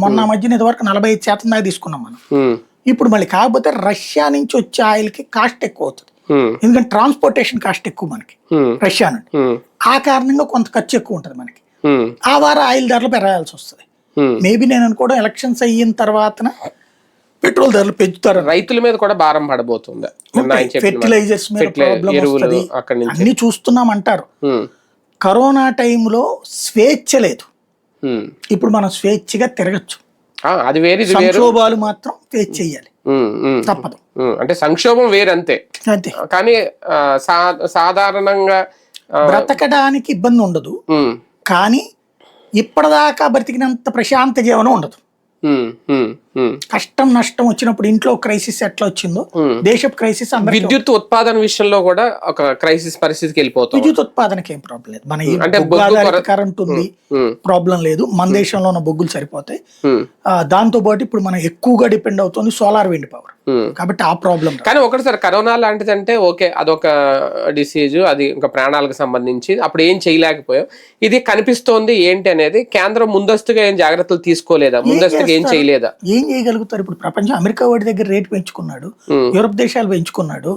మొన్న మధ్యన ఇదివరకు 45% దాకా తీసుకున్నాం మనం. ఇప్పుడు మళ్ళీ కాకపోతే రష్యా నుంచి వచ్చే ఆయిల్ కి కాస్ట్ ఎక్కువ అవుతుంది, ఎందుకంటే ట్రాన్స్పోర్టేషన్ కాస్ట్ ఎక్కువ మనకి రష్యా నుండి. ఆ కారణంగా కొంత ఖర్చు ఎక్కువ ఉంటుంది మనకి. ఆ వారం ఆయిల్ ధరలు పెరగాల్సి వస్తుంది. మేబీ నేను అనుకోవడం ఎలక్షన్స్ అయిన తర్వాత పెట్రోల్ ధరలు పెంచుతారు, రైతుల మీద కూడా భారం పడబోతుంది, ఫెర్టిలైజర్స్ మీద ప్రాబ్లం వస్తుంది, అన్ని చూస్తున్నాం అంటారు. కరోనా టైంలో స్వేచ్ఛ లేదు, ఇప్పుడు మనం స్వేచ్ఛగా తిరగచ్చు. అది వేరే సంక్షోభాలు మాత్రం ఫేస్ చేయాలి, తప్పదు. అంటే సంక్షోభం వేరంతే, అంతే. కానీ సాధారణంగా బ్రతకడానికి ఇబ్బంది ఉండదు, కానీ ఇప్పటిదాకా బ్రతికినంత ప్రశాంత జీవనం ఉండదు. కష్టం నష్టం వచ్చినప్పుడు ఇంట్లో క్రైసిస్ ఎట్లా వచ్చిందో దేశపు క్రైసిస్. విద్యుత్ ఉత్పాదన విషయంలో కూడా ఒక క్రైసిస్ పరిస్థితికి వెళ్ళిపోతుంది. విద్యుత్ ఉత్పాదనకి ఏం ప్రాబ్లం లేదు, మన కరెంట్ ఉంది, ప్రాబ్లం లేదు. మన దేశంలో ఉన్న బొగ్గులు సరిపోతాయి. దాంతో పాటు ఇప్పుడు మనం ఎక్కువగా డిపెండ్ అవుతుంది సోలార్ విండ్ పవర్, కాబట్టి ఆ ప్రాబ్లం. కానీ ఒకటిసారి కరోనా లాంటిది అంటే ఓకే, అదొక డిసీజ్, అది ఇంకా ప్రాణాలకు సంబంధించి అప్పుడు ఏం చేయలేకపోయాం. ఇది కనిపిస్తోంది ఏంటి అనేది కేంద్రం ముందస్తుగా ఏం జాగ్రత్తలు తీసుకోలేదా, ముందస్తుగా ఏం చేయలేదా? ఏం చేయగలుగుతారు? ఇప్పుడు ప్రపంచం అమెరికా వాడి దగ్గర రేటు పెంచుకున్నాడు, యూరోప్ దేశాలు పెంచుకున్నాడు,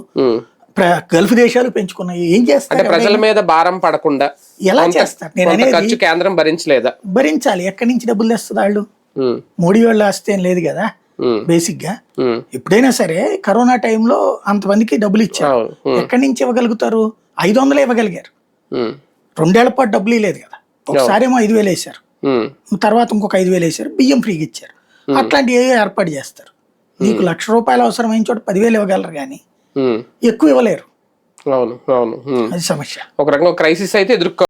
గల్ఫ్ దేశాలు పెంచుకున్నాయి. ఏం చేస్తారు? ప్రజల మీద భారం పడకుండా ఎలా చేస్తారు? ఖర్చు కేంద్రం భరించలేదా? భరించాలి. ఎక్కడి నుంచి డబ్బులు తెస్తుంది వాళ్ళు? మోడీ వాళ్ళు ఆస్తే ఏం లేదు కదా. బేసిక్ గా ఎప్పుడైనా సరే కరోనా టైంలో అంతమందికి డబ్బులు ఇచ్చారు, ఎక్కడి నుంచి ఇవ్వగలుగుతారు? 500 ఇవ్వగలిగారు, 2 ఏళ్ల పాటు డబ్బులు లేదు కదా. ఒకసారి ఏమో 5,000 వేశారు, తర్వాత ఇంకొక 5,000 వేశారు, బియ్యం ఫ్రీగా ఇచ్చారు. అట్లాంటివి ఏర్పాటు చేస్తారు. నీకు ₹1,00,000 అవసరమైన చోట 10,000 ఇవ్వగలరు, కానీ ఎక్కువ ఇవ్వలేరు. అవును అవును, అది సమస్య. ఒక రకంగా క్రైసిస్ అయితే ఎదుర్కో